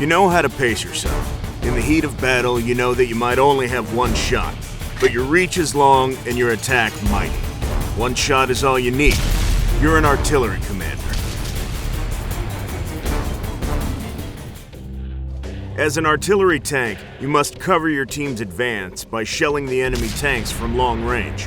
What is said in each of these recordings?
You know how to pace yourself. In the heat of battle, you know that you might only have one shot, but your reach is long and your attack mighty. One shot is all you need. You're an artillery commander. As an artillery tank, you must cover your team's advance by shelling the enemy tanks from long range.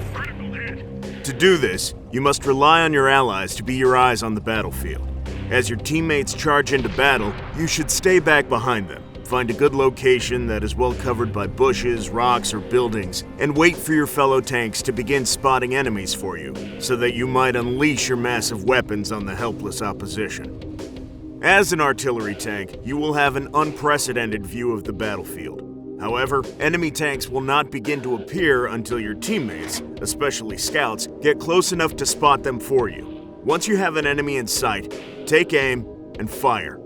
To do this, you must rely on your allies to be your eyes on the battlefield. As your teammates charge into battle, you should stay back behind them. Find a good location that is well covered by bushes, rocks, or buildings, and wait for your fellow tanks to begin spotting enemies for you, so that you might unleash your massive weapons on the helpless opposition. As an artillery tank, you will have an unprecedented view of the battlefield. However, enemy tanks will not begin to appear until your teammates, especially scouts, get close enough to spot them for you. Once you have an enemy in sight, take aim and fire.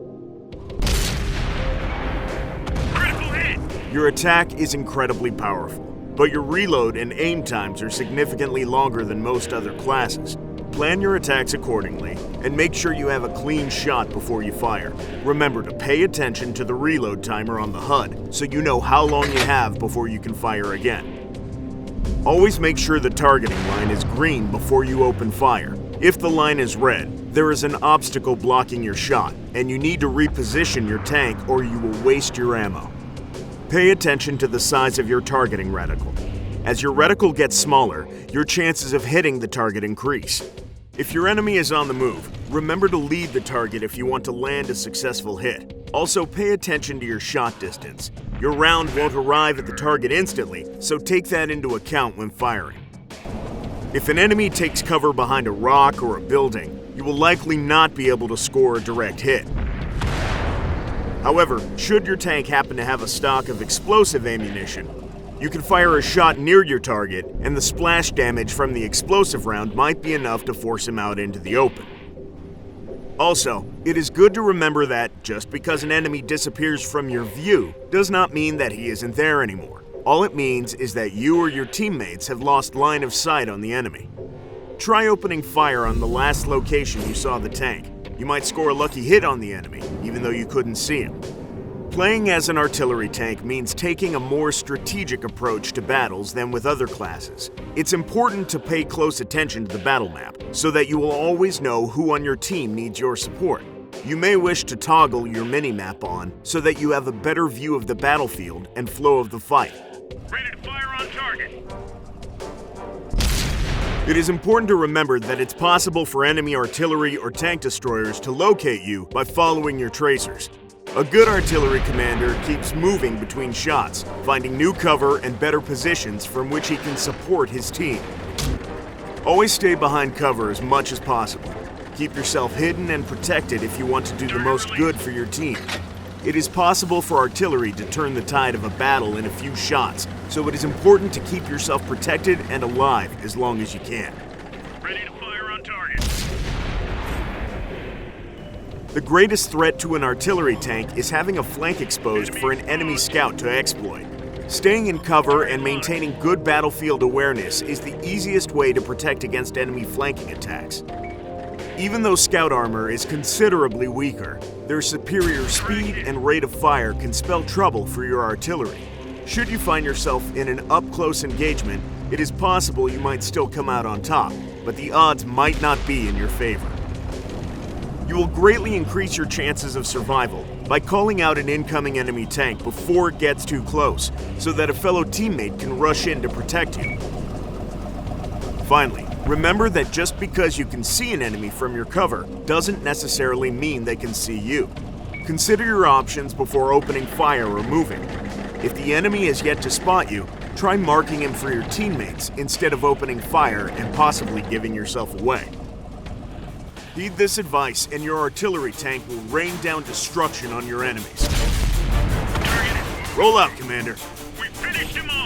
Critical hit! Your attack is incredibly powerful, but your reload and aim times are significantly longer than most other classes. Plan your attacks accordingly, and make sure you have a clean shot before you fire. Remember to pay attention to the reload timer on the HUD, so you know how long you have before you can fire again. Always make sure the targeting line is green before you open fire. If the line is red, there is an obstacle blocking your shot, and you need to reposition your tank or you will waste your ammo. Pay attention to the size of your targeting reticle. As your reticle gets smaller, your chances of hitting the target increase. If your enemy is on the move, remember to lead the target if you want to land a successful hit. Also, pay attention to your shot distance. Your round won't arrive at the target instantly, so take that into account when firing. If an enemy takes cover behind a rock or a building, you will likely not be able to score a direct hit. However, should your tank happen to have a stock of explosive ammunition, you can fire a shot near your target, and the splash damage from the explosive round might be enough to force him out into the open. Also, it is good to remember that just because an enemy disappears from your view does not mean that he isn't there anymore. All it means is that you or your teammates have lost line of sight on the enemy. Try opening fire on the last location you saw the tank. You might score a lucky hit on the enemy, even though you couldn't see him. Playing as an artillery tank means taking a more strategic approach to battles than with other classes. It's important to pay close attention to the battle map, so that you will always know who on your team needs your support. You may wish to toggle your mini-map on, so that you have a better view of the battlefield and flow of the fight. Ready to fire on target! It is important to remember that it's possible for enemy artillery or tank destroyers to locate you by following your tracers. A good artillery commander keeps moving between shots, finding new cover and better positions from which he can support his team. Always stay behind cover as much as possible. Keep yourself hidden and protected if you want to do the most good for your team. It is possible for artillery to turn the tide of a battle in a few shots, so it is important to keep yourself protected and alive as long as you can. Ready to fire on target! The greatest threat to an artillery tank is having a flank exposed for an enemy scout to exploit. Staying in cover and maintaining good battlefield awareness is the easiest way to protect against enemy flanking attacks. Even though scout armor is considerably weaker, their superior speed and rate of fire can spell trouble for your artillery. Should you find yourself in an up-close engagement, it is possible you might still come out on top, but the odds might not be in your favor. You will greatly increase your chances of survival by calling out an incoming enemy tank before it gets too close, so that a fellow teammate can rush in to protect you. Finally, remember that just because you can see an enemy from your cover doesn't necessarily mean they can see you. Consider your options before opening fire or moving. If the enemy has yet to spot you, try marking him for your teammates instead of opening fire and possibly giving yourself away. Heed this advice and your artillery tank will rain down destruction on your enemies. Roll out, Commander. We finished him off!